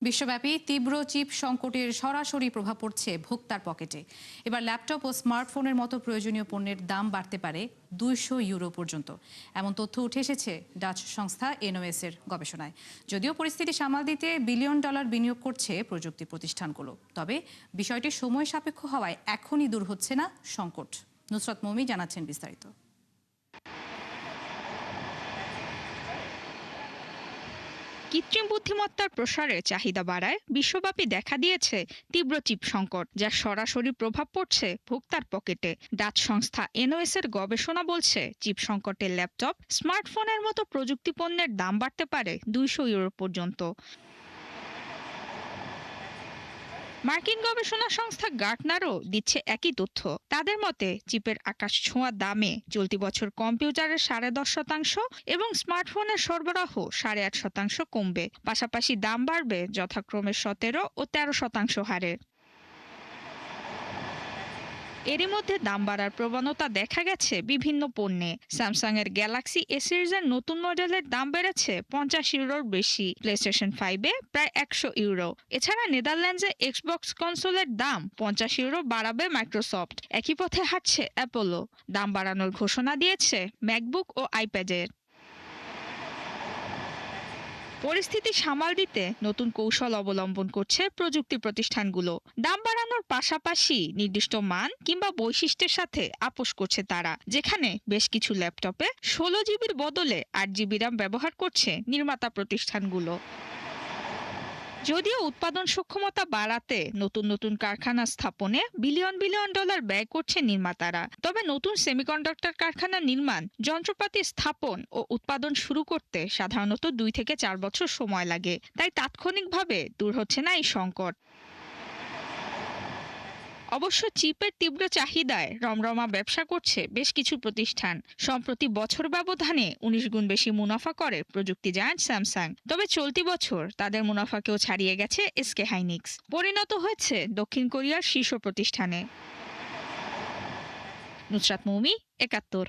বিশ্বব্যাপী তীব্র চিপ সংকটের সরাসরি প্রভাব পড়ছে ভোক্তার পকেটে। এবার ল্যাপটপ ও স্মার্টফোনের মতো প্রয়োজনীয় পণ্যের দাম বাড়তে পারে 200 ইউরো পর্যন্ত। এমন তথ্য উঠে এসেছে ডাচ সংস্থা এনওএস এর গবেষণায়। যদিও পরিস্থিতি সামাল দিতে বিলিয়ন ডলার বিনিয়োগ করছে প্রযুক্তি প্রতিষ্ঠানগুলো, তবে বিষয়টি সময় সাপেক্ষ হওয়ায় এখনই দূর হচ্ছে না সংকট। নুসরাত মৌমি জানাচ্ছেন বিস্তারিত। কৃত্রিম বুদ্ধিমত্তার প্রসারে চাহিদা বাড়ায় বিশ্বব্যাপী দেখা দিয়েছে তীব্র চিপ সংকট, যার সরাসরি প্রভাব পড়ছে ভোক্তার পকেটে। ডাচ সংস্থা এনওএস এর গবেষণা বলছে, চিপ সংকটে ল্যাপটপ, স্মার্টফোনের মতো প্রযুক্তি পণ্যের দাম বাড়তে পারে 200 ইউরো পর্যন্ত। মার্কিন গবেষণা সংস্থা গার্টনারও দিচ্ছে একই তথ্য। তাদের মতে, চিপের আকাশ ছোঁয়া দামে চলতি বছর কম্পিউটারের 10.5% এবং স্মার্টফোনের সরবরাহ 8.5% কমবে। পাশাপাশি দাম বাড়বে যথাক্রমে 17 ও 13% হারে। এরই মধ্যে দাম বাড়ার প্রবণতা দেখা গেছে বিভিন্ন পণ্যে। স্যামসাং এর গ্যালাক্সি এ সিরিজের নতুন মডেলের দাম বেড়েছে 50 ইউরোর বেশি, প্লেস্টেশন 5-এ প্রায় 100 ইউরো। এছাড়া নেদারল্যান্ডসে এক্সবক্স কনসোলের দাম 50 ইউরো বাড়াবে মাইক্রোসফট। একই পথে হাঁটছে অ্যাপোলো, দাম বাড়ানোর ঘোষণা দিয়েছে ম্যাকবুক ও আইপ্যাডের। পরিস্থিতি সামাল দিতে নতুন কৌশল অবলম্বন করছে প্রযুক্তি প্রতিষ্ঠানগুলো। দাম বাড়ানোর পাশাপাশি নির্দিষ্ট মান কিংবা বৈশিষ্ট্যের সাথে আপোস করছে তারা, যেখানে বেশ কিছু ল্যাপটপে 16 জিবির বদলে 8 জিবি র্যাম ব্যবহার করছে নির্মাতা প্রতিষ্ঠানগুলো। যদিও উৎপাদন সক্ষমতা বাড়াতে নতুন নতুন কারখানা স্থাপনে বিলিয়ন বিলিয়ন ডলার ব্যয় করছে নির্মাতারা, তবে নতুন সেমিকন্ডাক্টর কারখানা নির্মাণ, যন্ত্রপাতি স্থাপন ও উৎপাদন শুরু করতে সাধারণত 2 থেকে 4 বছর সময় লাগে। তাই তাৎক্ষণিকভাবে দূর হচ্ছে না এই সংকট। অবশ্য চিপের তীব্র চাহিদায় রমরমা ব্যবসা করছে বেশ কিছু প্রতিষ্ঠান। সম্প্রতি বছর ব্যবধানে 19 গুণ বেশি মুনাফা করে প্রযুক্তি জায়ান্ট স্যামসাং। তবে চলতি বছর তাদের মুনাফাকেও ছাড়িয়ে গেছে এসকে হাইনিক্স, পরিণত হয়েছে দক্ষিণ কোরিয়ার শীর্ষ প্রতিষ্ঠানে। নুসরাত মৌমি, 71।